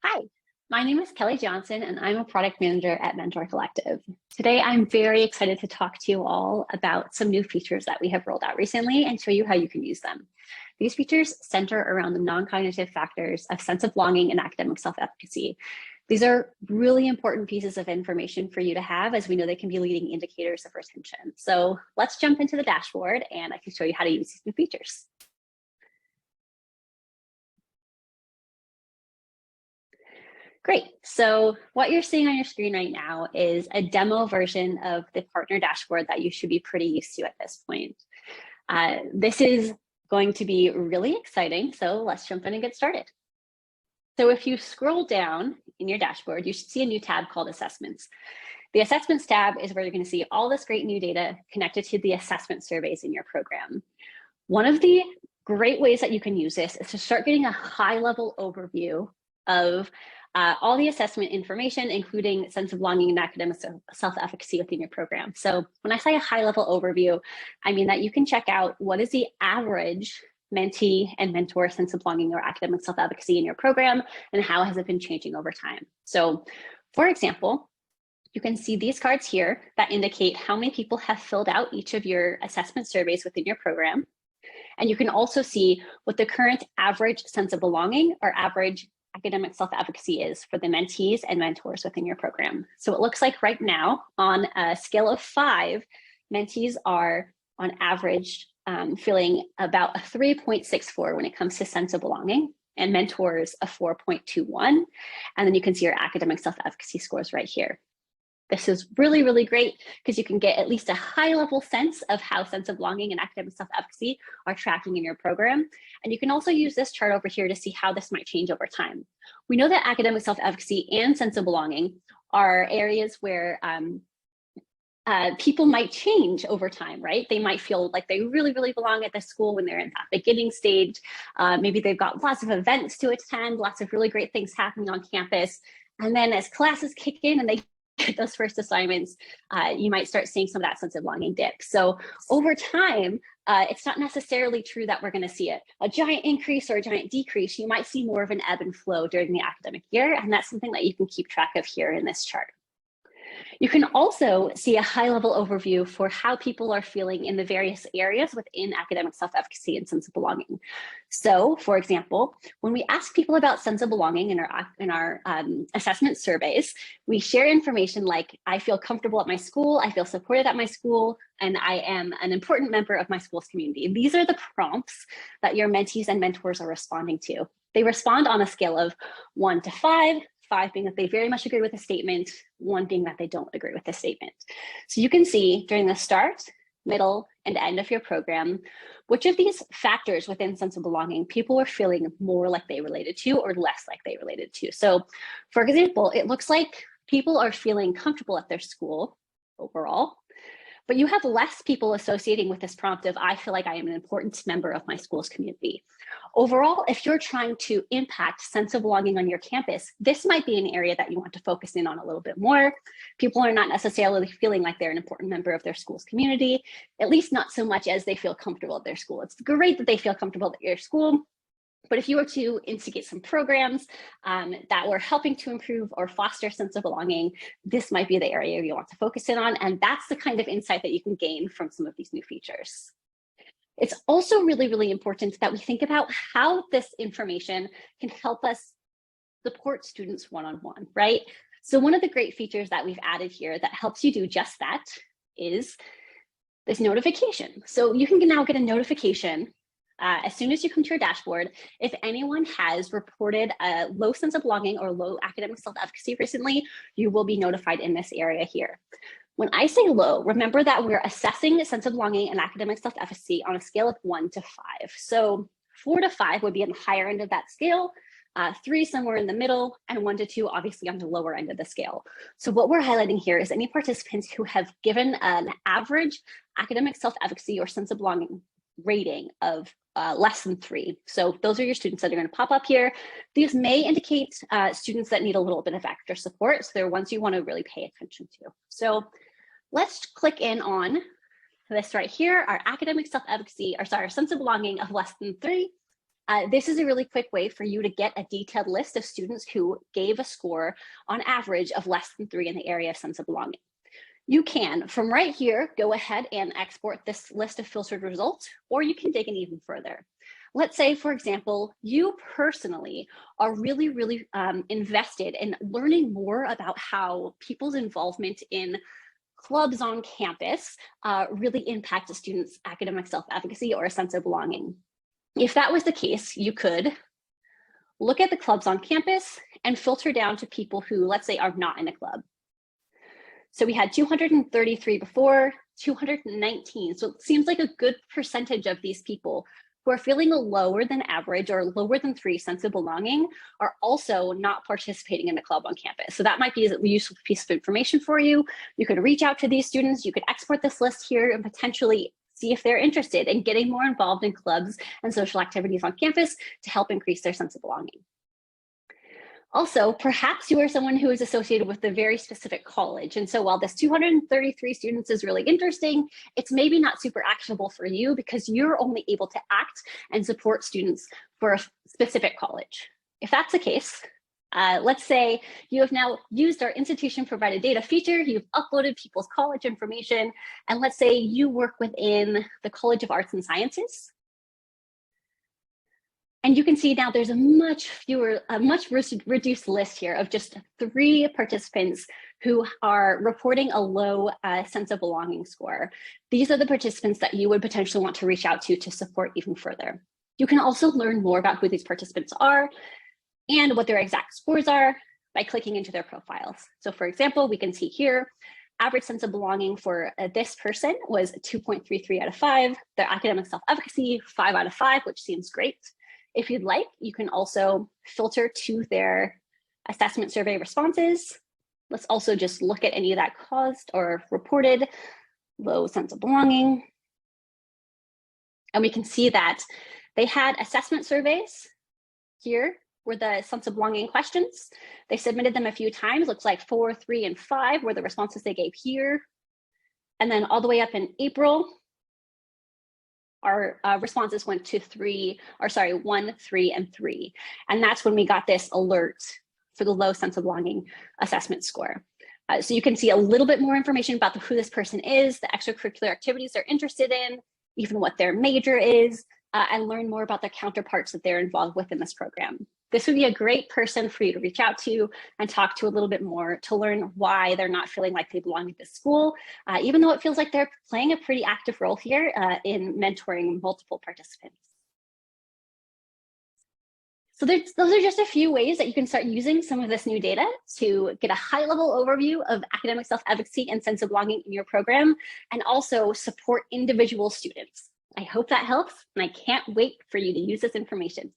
Hi, my name is Kelly Johnson, and I'm a product manager at Mentor Collective. Today, I'm very excited to talk to you all about some new features that we have rolled out recently and show you how you can use them. These features center around the non-cognitive factors of sense of belonging and academic self-efficacy. These are really important pieces of information for you to have, as we know they can be leading indicators of retention. So let's jump into the dashboard and I can show you how to use these new features. Great. So what you're seeing on your screen right now is a demo version of the partner dashboard that you should be pretty used to at this point. This is going to be really exciting. So let's jump in and get started. So if you scroll down in your dashboard, you should see a new tab called Assessments. The Assessments tab is where you're going to see all this great new data connected to the assessment surveys in your program. One of the great ways that you can use this is to start getting a high-level overview of all the assessment information, including sense of belonging and academic self-efficacy within your program. So when I say a high-level overview, I mean that you can check out what is the average mentee and mentor sense of belonging or academic self-efficacy in your program, and how has it been changing over time. So for example, you can see these cards here that indicate how many people have filled out each of your assessment surveys within your program. And you can also see what the current average sense of belonging or average academic self-efficacy is for the mentees and mentors within your program. So it looks like right now, on a scale of 5, mentees are on average feeling about a 3.64 when it comes to sense of belonging, and mentors a 4.21. And then you can see your academic self-efficacy scores right here. This is really, really great because you can get at least a high-level sense of how sense of belonging and academic self-efficacy are tracking in your program. And you can also use this chart over here to see how this might change over time. We know that academic self-efficacy and sense of belonging are areas where people might change over time, right? They might feel like they really, really belong at the school when they're in that beginning stage. Maybe they've got lots of events to attend, lots of really great things happening on campus. And then as classes kick in and they those first assignments, you might start seeing some of that sense of belonging dip. So over time, it's not necessarily true that we're going to see a giant increase or a giant decrease. You might see more of an ebb and flow during the academic year, and that's something that you can keep track of here in this chart. You can also see a high-level overview for how people are feeling in the various areas within academic self-efficacy and sense of belonging. So, for example, when we ask people about sense of belonging in our assessment surveys, we share information like, I feel comfortable at my school, I feel supported at my school, and I am an important member of my school's community. These are the prompts that your mentees and mentors are responding to. They respond on a scale of 1 to 5, 5 being that they very much agree with the statement, 1 being that they don't agree with the statement. So you can see during the start, middle, and end of your program, which of these factors within sense of belonging people are feeling more like they related to or less like they related to. So for example, it looks like people are feeling comfortable at their school overall, but you have less people associating with this prompt of, I feel like I am an important member of my school's community. Overall, if you're trying to impact sense of belonging on your campus, this might be an area that you want to focus in on a little bit more. People are not necessarily feeling like they're an important member of their school's community, at least not so much as they feel comfortable at their school. It's great that they feel comfortable at your school, but if you were to instigate some programs that were helping to improve or foster sense of belonging, this might be the area you want to focus in on. And that's the kind of insight that you can gain from some of these new features. It's also really, really important that we think about how this information can help us support students one-on-one, right? So one of the great features that we've added here that helps you do just that is this notification. So you can now get a notification as soon as you come to your dashboard, if anyone has reported a low sense of belonging or low academic self-efficacy recently, you will be notified in this area here. When I say low, remember that we're assessing sense of belonging and academic self-efficacy on a scale of 1 to 5. So 4 to 5 would be on the higher end of that scale, 3 somewhere in the middle, and 1 to 2 obviously on the lower end of the scale. So what we're highlighting here is any participants who have given an average academic self-efficacy or sense of belonging rating of less than 3. So those are your students that are going to pop up here. These may indicate students that need a little bit of extra support. So they're ones you want to really pay attention to. So let's click in on this right here, our academic self-efficacy, or sorry, our sense of belonging of less than 3. This is a really quick way for you to get a detailed list of students who gave a score on average of less than 3 in the area of sense of belonging. You can, from right here, go ahead and export this list of filtered results, or you can dig in even further. Let's say, for example, you personally are really invested in learning more about how people's involvement in clubs on campus really impact a student's academic self-efficacy or a sense of belonging. If that was the case, you could look at the clubs on campus and filter down to people who, let's say, are not in a club. So we had 233 before, 219. So it seems like a good percentage of these people who are feeling a lower than average or lower than 3 sense of belonging are also not participating in the club on campus. So that might be a useful piece of information for you. You could reach out to these students. You could export this list here and potentially see if they're interested in getting more involved in clubs and social activities on campus to help increase their sense of belonging. Also, perhaps you are someone who is associated with a very specific college. And so while this 233 students is really interesting, it's maybe not super actionable for you because you're only able to act and support students for a specific college. If that's the case, let's say you have now used our institution provided data feature, you've uploaded people's college information, and let's say you work within the College of Arts and Sciences. And you can see now there's a much reduced list here of just 3 participants who are reporting a low sense of belonging score. These are the participants that you would potentially want to reach out to support even further. You can also learn more about who these participants are and what their exact scores are by clicking into their profiles. So for example, we can see here, average sense of belonging for this person was 2.33 out of 5. Their academic self-efficacy, 5 out of 5, which seems great. If you'd like, you can also filter to their assessment survey responses. Let's also just look at any that caused or reported low sense of belonging. And we can see that they had assessment surveys. Here were the sense of belonging questions. They submitted them a few times. Looks like 4, 3, and 5 were the responses they gave here. And then all the way up in April, our responses went to 1, 3, and 3. And that's when we got this alert for the low sense of belonging assessment score. So you can see a little bit more information about who this person is, the extracurricular activities they're interested in, even what their major is, and learn more about the counterparts that they're involved with in this program. This would be a great person for you to reach out to and talk to a little bit more to learn why they're not feeling like they belong at this school, even though it feels like they're playing a pretty active role here in mentoring multiple participants. So those are just a few ways that you can start using some of this new data to get a high-level overview of academic self-efficacy and sense of belonging in your program, and also support individual students. I hope that helps, and I can't wait for you to use this information.